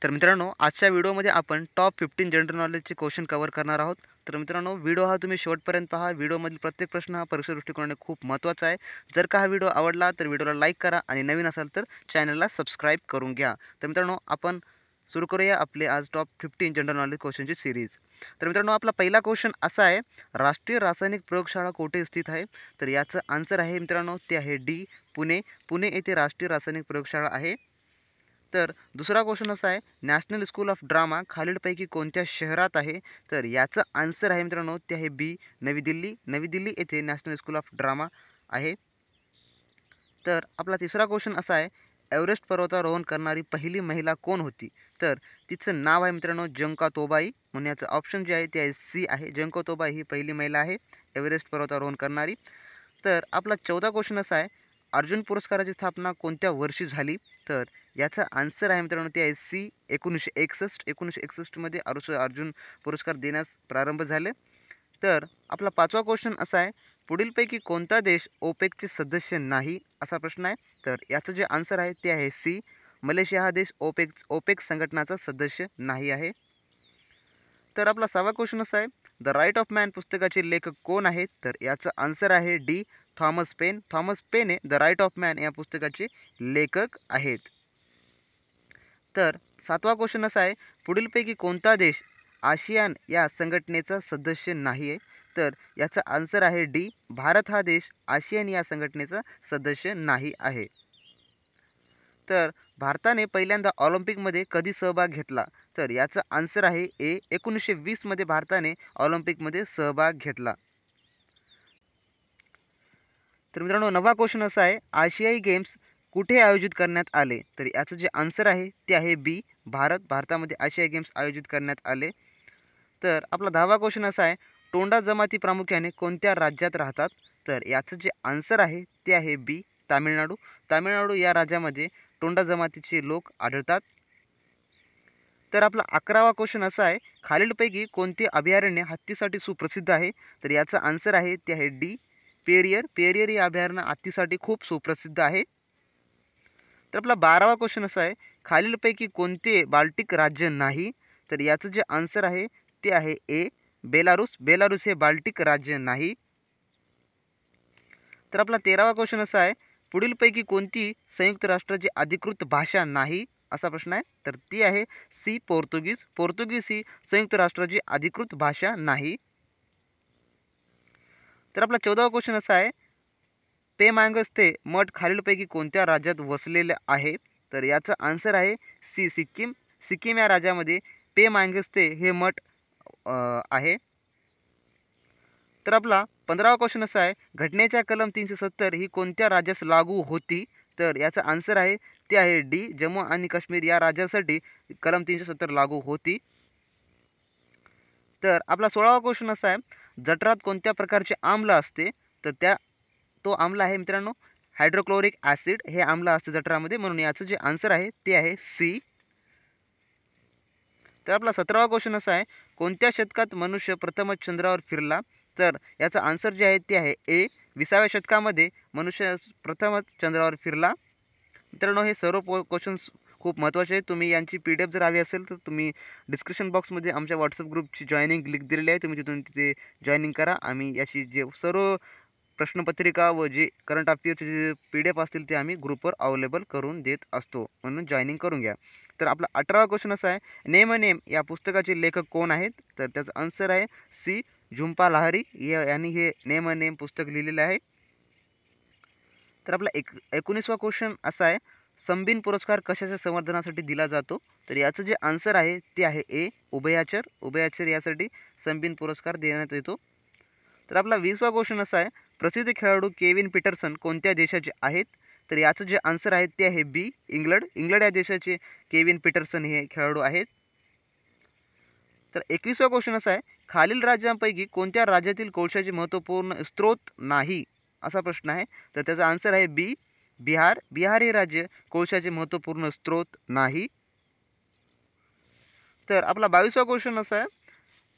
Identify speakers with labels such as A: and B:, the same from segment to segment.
A: तर मित्रांनो, आजच्या व्हिडिओमध्ये आपण टॉप 15 जनरल नॉलेजचे क्वेश्चन कव्हर करणार आहोत. तर मित्रांनो, व्हिडिओ हा तुम्ही शेवटपर्यंत पहा. व्हिडिओमधील प्रत्येक प्रश्न हा परीक्षा दृष्टिकोनाने खूप महत्त्वाचा आहे. जर का हा व्हिडिओ आवडला तर व्हिडिओला लाईक करा आणि नवीन असाल तर चॅनलला सबस्क्राईब करून घ्या. तर मित्रांनो, आपण सुरू करूया आपले आज टॉप 15 जनरल नॉलेज क्वेश्चनची सिरीज. तर मित्रांनो, आपला पहिला क्वेश्चन असा आहे, राष्ट्रीय रासायनिक प्रयोगशाळा कोठे स्थित आहे? तर याचं आन्सर आहे मित्रांनो, ते आहे डी, पुणे. पुणे येथे राष्ट्रीय रासायनिक प्रयोगशाळा आहे. तर दुसरा क्वेश्चन असा आहे, नॅशनल स्कूल ऑफ ड्रामा खालीलपैकी कोणत्या शहरात आहे? तर याचं आन्सर आहे मित्रांनो, ते आहे बी, नवी दिल्ली. नवी दिल्ली येथे नॅशनल स्कूल ऑफ ड्रामा आहे. तर आपला तिसरा क्वेश्चन असा आहे, एव्हरेस्ट पर्वतारोहण करणारी पहिली महिला कोण होती? तर तिचं नाव आहे मित्रांनो जंका तोबाई. म्हणून याचं ऑप्शन जे आहे ते आहे सी आहे. जंका तोबाई ही पहिली महिला आहे एव्हरेस्ट पर्वतारोहण करणारी. तर आपला 14 क्वेश्चन असा आहे, अर्जुन पुरस्काराची स्थापना कोणत्या वर्षी झाली? तर याचा आन्सर आहे मित्रांनो ते आहे सी, 1961. 1961 अर्जुन पुरस्कार देण्यास प्रारंभ झाले. तर आपला पाचवा क्वेश्चन असा आहे, पुढीलपैकी कोणता देश ओपेकचे सदस्य नाही? असा प्रश्न आहे. तर याचं जे आन्सर आहे ते आहे सी, मलेशिया हा देश ओपेक संघटनाचा सदस्य नाही आहे. तर आपला 6वा क्वेश्चन असा आहे, द राईट ऑफ मॅन पुस्तकाचे लेखक कोण आहेत? तर याचं आन्सर आहे D, Thomas pen. Thomas pen हे द राईट ऑफ मॅन या पुस्तकाचे लेखक आहेत. तर 7वा क्वेश्चन असा आहे, पुढीलपैकी कोणता देश आसियान या संघटनेचा सदस्य नाही आहे? तर याचा आन्सर आहे डी, भारत हा देश आसियान या संघटनेचा सदस्य नाही आहे. तर भारताने पहिल्यांदा ऑलिम्पिकमध्ये कधी सहभाग घेतला? तर याचा आन्सर आहे ए, 1920 मध्ये भारताने ऑलिम्पिकमध्ये सहभाग घेतला. तर मित्रांनो, 9वा क्वेश्चन असा आहे, आशियाई गेम्स कुठे आयोजित करण्यात आले? तर याचं जे आन्सर आहे ते आहे बी, भारतामध्ये आशियाई गेम्स आयोजित करण्यात आले. तर आपला 10वा क्वेश्चन असा आहे, टोंडा जमाती प्रामुख्याने कोणत्या राज्यात राहतात? तर याचं जे आन्सर आहे ते आहे बी, तामिळनाडू. तामिळनाडू या राज्यामध्ये टोंडा जमातीचे लोक आढळतात. तर आपला 11वा क्वेश्चन असा आहे, खालीलपैकी कोणते अभयारण्य हत्तीसाठी सुप्रसिद्ध आहे? तर याचा आन्सर आहे ते आहे डी, पेरियर. पेरियर हे अभयारण्य हत्तीसाठी खूप सुप्रसिद्ध आहे. तर आपला 12वा क्वेश्चन असा आहे, खालीलपैकी कोणते बाल्टिक राज्य नाही? तर याचं जे आन्सर आहे ते आहे ए, बेलारुस. बेलारुस हे बाल्टिक राज्य नाही. तर आपला 13वा क्वेश्चन असा आहे, पुढीलपैकी कोणती संयुक्त राष्ट्राची अधिकृत भाषा नाही? असा प्रश्न आहे. तर ती आहे सी, पोर्तुगीज. पोर्तुगीज ही संयुक्त राष्ट्राची अधिकृत भाषा नाही. तर आपला 14वा क्वेश्चन असा आहे, पेमांगस्ते मठ खालीलपैकी कोणत्या राज्यात वसलेले आहे? तर याचा आन्सर आहे सी, सिक्कीम. सिक्कीम या राज्यामध्ये पेमांगस्ते हे मठ आहे. तर आपला 15वा क्वेश्चन असा आहे, घटनेच्या कलम 370 ही कोणत्या राज्यास लागू होती? तर याचा आन्सर आहे ते आहे डी, जम्मू आणि काश्मीर या राज्यासाठी कलम 370 लागू होती. तर आपला 16वा क्वेश्चन असा आहे, जठरात कोणत्या प्रकारचे आम्ल असते? तर तो आम्ल आहे मित्रांनो हायड्रोक्लोरिक ॲसिड हे आम्ल असते जठरामध्ये. म्हणून याचं जे आन्सर आहे ते आहे सी. तर आपला 17वा क्वेश्चन असा आहे, कोणत्या शतकात मनुष्य प्रथमच चंद्रावर फिरला? तर याचं आन्सर जे आहे ते आहे ए, 20व्या शतकामध्ये मनुष्य प्रथमच चंद्रावर फिरला. मित्रांनो, हे सर्व क्वेश्चन्स खूप महत्त्वाचे आहेत. तुम्ही यांची PDF जर हवी असेल तर तुम्ही डिस्क्रिप्शन बॉक्समध्ये आमच्या व्हॉट्सअप ग्रुपची जॉइनिंग लिंक दिलेली आहे. तुम्ही तिथे जॉइनिंग करा. आम्ही याची जे सर्व प्रश्नपत्रिका व जे करंट अफेअर्सचे जे PDF असतील ते आम्ही ग्रुपवर अवेलेबल करून देत असतो. म्हणून जॉइनिंग करून घ्या. तर आपला 18वा क्वेश्चन असा आहे, नेम अ नेम या पुस्तकाचे लेखक कोण आहेत? तर त्याचा आन्सर आहे सी, झुंपा लाहिरी यांनी हे नेम अ नेम पुस्तक लिहिलेलं आहे. तर आपला 19वा क्वेश्चन असा आहे, संबिन पुरस्कार कशाच्या संवर्धनासाठी दिला जातो? तर याचं जे आन्सर आहे ते आहे ए, उभयचर. उभयचर यासाठी संबिन पुरस्कार देण्यात येतो. तर आपला 20वा क्वेश्चन असा आहे, प्रसिद्ध खेळाडू केविन पीटरसन कोणत्या देशाचे आहेत? तर याचं जे आन्सर आहे ते आहे बी, इंग्लंड. इंग्लंड या देशाचे केविन पीटरसन हे खेळाडू आहेत. तर 21वा क्वेश्चन असा आहे, खालील राज्यांपैकी कोणत्या राज्यातील कोळशाचे महत्त्वपूर्ण स्त्रोत नाही? असा प्रश्न आहे. तर त्याचा आन्सर आहे बी, बिहार. बिहार हे राज्य कोळशाचे महत्त्वपूर्ण स्त्रोत नाही. तर आपला 22वा क्वेश्चन असा आहे,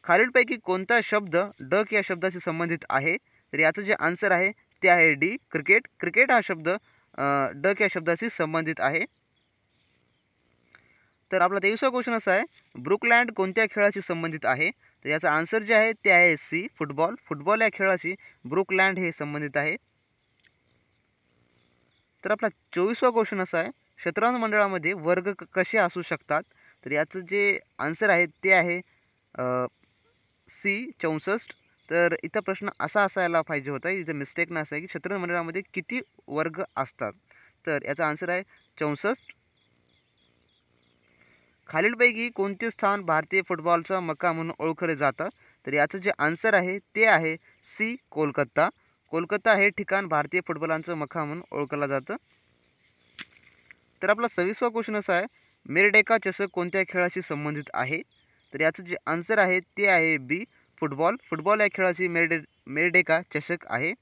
A: खालीलपैकी कोणता शब्द डक या शब्दाशी संबंधित आहे? तर याचं जे आन्सर आहे ते आहे डी, क्रिकेट. क्रिकेट हा शब्द डक या शब्दाशी संबंधित आहे. तर आपला 23वा क्वेश्चन असा आहे, ब्रुकलँड कोणत्या खेळाशी संबंधित आहे? तर याचा आन्सर जे आहे ते आहे सी, फुटबॉल. फुटबॉल या खेळाशी ब्रुकलँड हे संबंधित आहे. तर आपला 24वा क्वेश्चन असा आहे, शतरंज मंडळामध्ये वर्ग कसे असू शकतात? तर याचं जे आन्सर आहे ते आहे सी, 64. तर इथं प्रश्न असा असायला पाहिजे होता, इथं मिस्टेक नसा आहे की शतरंज मंडळामध्ये किती वर्ग असतात? तर याचा आन्सर आहे 64. खालीलपैकी कोणते स्थान भारतीय फुटबॉलचा मक्का म्हणून ओळखले जातं? तर याचं जे आन्सर आहे ते आहे सी, कोलकाता. कोलकाता हे ठिकाण भारतीय फुटबॉलांचं मक्का म्हणून ओळखलं जातं. तर आपला 26वा क्वेश्चन असा आहे, मेरडेका चषक कोणत्या खेळाशी संबंधित आहे? तर याचं जे आन्सर आहे ते आहे बी, फुटबॉल. फुटबॉल या खेळाशी मेरडेका चषक आहे.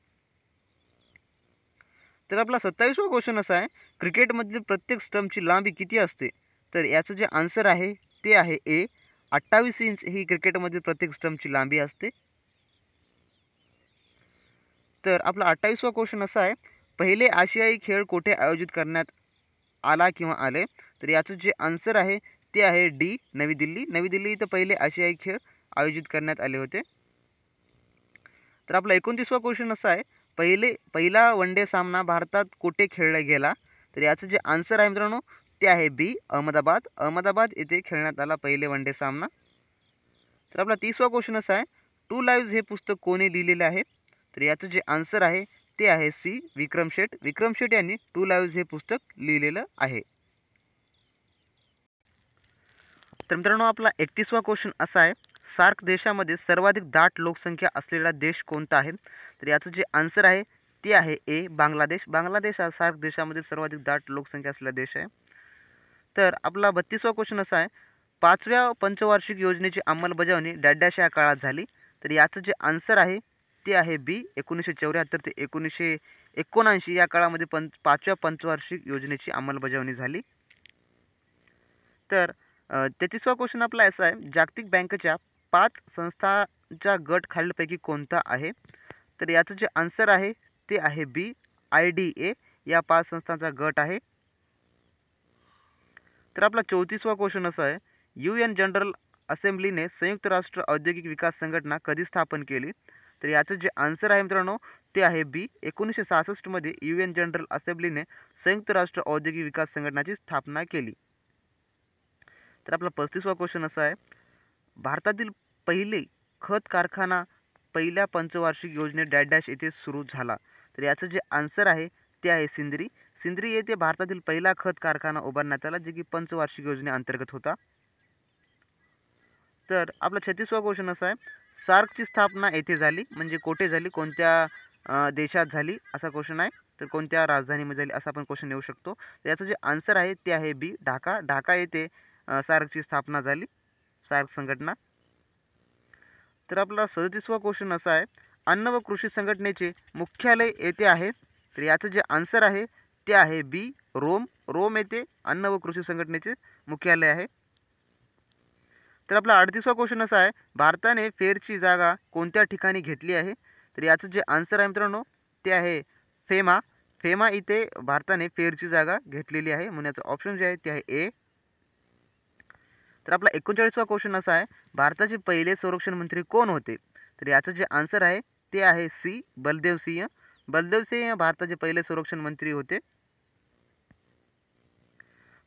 A: तर आपला 27वा क्वेश्चन असा आहे, क्रिकेटमधील प्रत्येक स्टंपची लांबी किती असते? तर याचं जे आन्सर आहे ते आहे ए, 28 इंच ही क्रिकेटमधील प्रत्येक स्टंपची लांबी असते. तर आपला 28वा क्वेश्चन असा आहे, पहिले आशियाई खेळ कुठे आयोजित करण्यात आला किंवा आले? तर याचं जे आन्सर आहे ते आहे डी, नवी दिल्ली. नवी दिल्ली इथं पहिले आशियाई खेळ आयोजित करण्यात आले होते. तर आपला 29वा क्वेश्चन असा आहे, पहिला वन डे सामना भारतात कुठे खेळला गेला? तर याचं जे आन्सर आहे मित्रांनो ते आहे बी, अहमदाबाद. अहमदाबाद येथे खेळण्यात आला पहिले वन डे सामना. तर आपला 30वा क्वेश्चन असा आहे, टू लाईव्हज हे पुस्तक कोणी लिहिलेले आहे? तर याचं जे आन्सर आहे ते आहे सी, विक्रम शेठ. विक्रम शेठ यांनी टू लाईव्हज हे पुस्तक लिहिलेलं आहे. तर मित्रांनो आपला 31वा क्वेश्चन असा आहे, सार्क देशामध्ये सर्वाधिक दाट लोकसंख्या असलेला देश कोणता आहे? तर याचं जे आन्सर आहे ते आहे ए, बांगलादेश. बांगलादेश हा सार्क देशामध्ये सर्वाधिक दाट लोकसंख्या असलेला देश आहे. तर आपला 32वा क्वेश्चन असा आहे, 5व्या पंचवार्षिक योजनेची अंमलबजावणी डॅश या काळात झाली? तर याचं जे आन्सर आहे ते आहे बी, 1974 ते 1979 या काळामध्ये 5व्या पंचवार्षिक योजनेची अंमलबजावणी झाली. तर 33वा क्वेश्चन आपला असा आहे, जागतिक बँकेच्या 5 संस्थांचा गट खालीलपैकी कोणता आहे? तर याचं जे आन्सर आहे ते आहे बी, IDA या 5 संस्थांचा गट आहे. तर आपला 34वा क्वेश्चन असा आहे, UN जनरल असेंब्लीने संयुक्त राष्ट्र औद्योगिक विकास संघटना कधी स्थापन केली? तर याचं जे आन्सर आहे मित्रांनो ते आहे बी, 1966 मध्ये UN जनरल असेंब्लीने संयुक्त राष्ट्र औद्योगिक विकास संघटनाची स्थापना केली. तर आपला 35वा क्वेश्चन असा आहे, भारतातील पहिले खत कारखाना पहिल्या पंचवार्षिक योजने डॅश येथे सुरू झाला? तर याचं जे आन्सर आहे ते आहे सिंद्री. सिंद्री येथे भारतातील पहिला खत कारखाना उभारण्यात आला, जे की पंचवार्षिक योजनेअंतर्गत होता. तर आपला 36वा क्वेश्चन असा आहे, सार्कची स्थापना येथे झाली म्हणजे कुठे झाली, कोणत्या देशात झाली असा क्वेश्चन आहे. तर कोणत्या राजधानीमध्ये झाली असा आपण क्वेश्चन येऊ शकतो. तर याचं जे आन्सर आहे ते आहे बी, ढाका. ढाका येथे सार्कची स्थापना झाली, सार्क संघटना. तर आपला 37वा क्वेश्चन असा आहे, अन्न व कृषी संघटनेचे मुख्यालय येथे आहे? तर याचं जे आन्सर आहे ते आहे बी, रोम. रोम येथे अन्न व कृषी संघटनेचे मुख्यालय आहे. तर आपला 38वा क्वेश्चन असा आहे, भारताने फेरची जागा कोणत्या ठिकाणी घेतली आहे? तर याचं जे आन्सर आहे मित्रांनो ते आहे फेमा. फेमा इथे भारताने फेरची जागा घेतलेली आहे, म्हणून याचं ऑप्शन जे आहे ते आहे ए. तर आपला 39वा क्वेश्चन असा आहे, भारताचे पहिले संरक्षण मंत्री कोण होते? तर याचं जे आन्सर आहे ते आहे सी, बलदेव सिंह. बलदेव सिंह भारताचे पहिले संरक्षण मंत्री होते.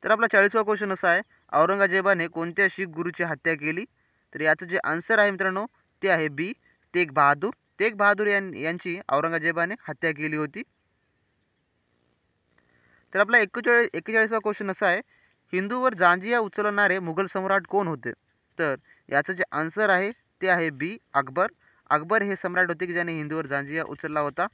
A: तर आपला 40वा क्वेश्चन असा आहे, औरंगजेबाने कोणत्या शीख गुरुची हत्या केली? तर याचं जे आन्सर आहे मित्रांनो ते आहे बी, तेग बहादूर. तेग बहादूर यांची औरंगजेबाने हत्या केली होती. तर आपला 41वा क्वेश्चन असा आहे, हिंदूवर जांजिया उचलणारे मुघल सम्राट कोण होते? तर याचं जे आन्सर आहे ते आहे बी, अकबर. अकबर हे सम्राट होते की ज्याने हिंदूवर जांजिया उचलला होता.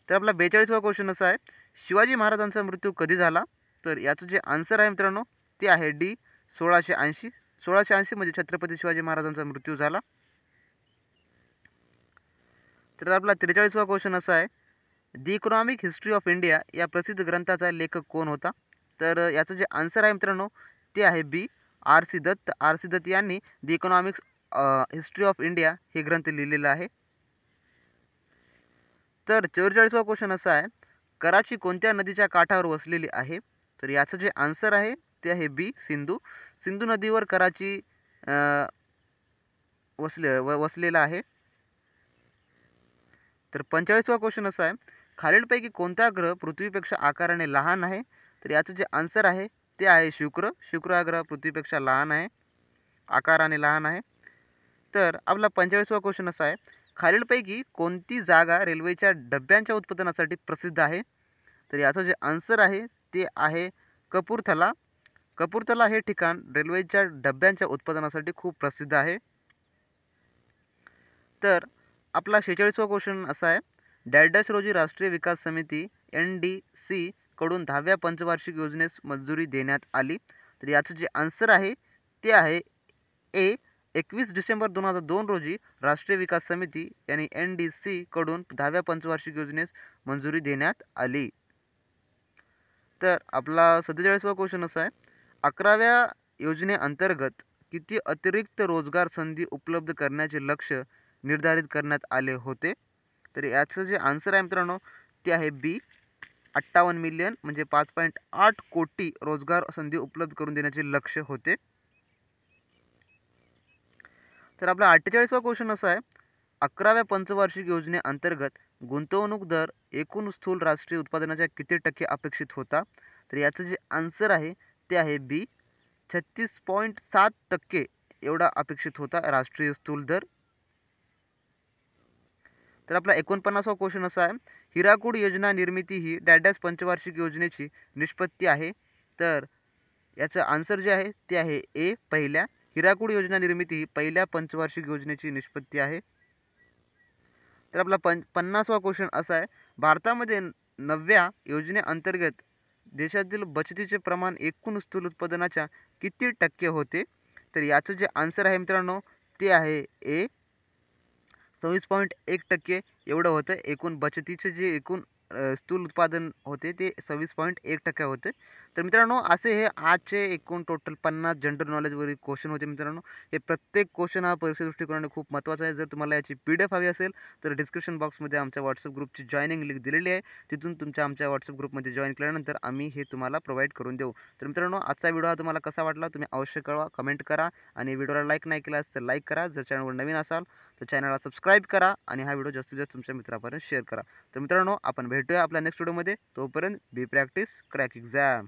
A: तर आपला 42वा क्वेश्चन असा आहे, शिवाजी महाराजांचा मृत्यू कधी झाला? तर याचं जे आन्सर आहे मित्रांनो ते आहे डी, 1680. 1680 मध्ये छत्रपती शिवाजी महाराजांचा मृत्यू झाला. तर आपला 43वा क्वेश्चन असा आहे, the economic history of India या प्रसिद्ध ग्रंथाचा लेखक कोण होता? तर याचं जे आन्सर आहे मित्रांनो ते आहे बी, R.C. दत्त. R.C. दत्त यांनी the economics history of India हे ग्रंथ लिहिलेला आहे. तर 44वा क्वेश्चन असा आहे, कराची कोणत्या नदीच्या काठावर वसलेली आहे? तर याचं जे आन्सर आहे ते आहे बी सिंधू. सिंधू नदीवर कराची वसलेला आहे. तर 45वा क्वेश्चन असा आहे, खालीलपैकी कोणता ग्रह पृथ्वीपेक्षा आकाराने लहान आहे? तर याचं जे आन्सर आहे ते आहे शुक्र. शुक्र हा ग्रह पृथ्वीपेक्षा लहान आहे, आकाराने लहान आहे. तर आपला 45वा क्वेश्चन असा आहे, खालीलपैकी कोणती जागा रेल्वेच्या डब्यांच्या उत्पादनासाठी प्रसिद्ध आहे? तर याचं जे आन्सर आहे ते आहे कपूरथला. कपूरथला हे ठिकाण रेल्वेच्या डब्यांच्या उत्पादनासाठी खूप प्रसिद्ध आहे. तर आपला 46वा क्वेश्चन असा आहे, डॅश रोजी राष्ट्रीय विकास समिती NDC कडून 10व्या पंचवार्षिक योजनेस मंजुरी देण्यात आली. तर याचं जे आन्सर आहे ते आहे ए. 21 डिसेंबर 2002 रोजी राष्ट्रीय विकास समिती यानी NDC कडून 10व्या पंचवार्षिक योजनेस मंजुरी देण्यात आली. तर आपला 47वा क्वेश्चन असा आहे, 11व्या योजनेअंतर्गत किती अतिरिक्त रोजगार संधी उपलब्ध करण्याचे लक्ष्य निर्धारित करण्यात आले होते? तर याचं जे आन्सर आहे मित्रांनो ते आहे बी 58 मिलियन, म्हणजे 5.8 कोटी रोजगार संधी उपलब्ध करून देण्याचे लक्ष्य होते. तर आपला 48वा क्वेश्चन असा आहे, 11व्या पंचवार्षिक योजनेअंतर्गत गुंतवणूक दर एकूण स्थूल राष्ट्रीय उत्पादनाच्या किती टक्के अपेक्षित होता? तर याचं जे आन्सर आहे ते आहे बी 36.7% एवढा अपेक्षित होता राष्ट्रीय स्थूल दर. तर आपला 49वा क्वेश्चन असा आहे, हिराकूड योजना निर्मिती ही डॅश पंचवार्षिक योजनेची निष्पत्ती आहे? तर याचं आन्सर जे आहे ते आहे ए पहिल्या. हिराकूड योजना निर्मिती ही पहिल्या पंचवार्षिक योजनेची निष्पत्ती आहे. तर आपला 50वा क्वेश्चन असा आहे, भारतामध्ये 9व्या योजनेअंतर्गत देशातील बचतीचे प्रमाण एकूण स्थूल उत्पादनाच्या किती टक्के होते? तर याचं जे आन्सर आहे मित्रांनो ते आहे ए 26.1% एवढं होतं. एकूण बचतीचे जे एकूण स्थूल उत्पादन होते ते 26.1% होते. तर मित्रांनो असे हे आजचे एकूण टोटल 50 जनरल नॉलेजवरील क्वेश्चन होते मित्रांनो. हे प्रत्येक क्वेश्चन हा परीक्षा दृष्टिकोनाने खूप महत्त्वाचा आहे. जर तुम्हाला याची PDF हवी असेल तर डिस्क्रिप्शन बॉक्समध्ये आमच्या व्हॉट्सअप ग्रुपची जॉईनिंग लिंक दिलेली आहे. तिथून आमच्या व्हॉट्सअप ग्रुपमध्ये जॉईन केल्यानंतर आम्ही हे तुम्हाला प्रोव्हाइड करून देऊ. तर मित्रांनो आजचा व्हिडिओ हा तुम्हाला कसा वाटला तुम्ही अवश्य कळवा, कमेंट करा आणि व्हिडिओला लाईक नाही केलास तर लाईक करा. जर चॅनलवर नवीन असाल तर चॅनलला सबस्क्राईब करा आणि हा व्हिडिओ जास्तीत जास्त तुमच्या मित्रांपर्यंत शेअर करा. तर मित्रांनो आपण भेटूया आपल्या नेक्स्ट व्हिडिओमध्ये. तोपर्यंत बी प्रॅक्टिस क्रॅक एक्झाम.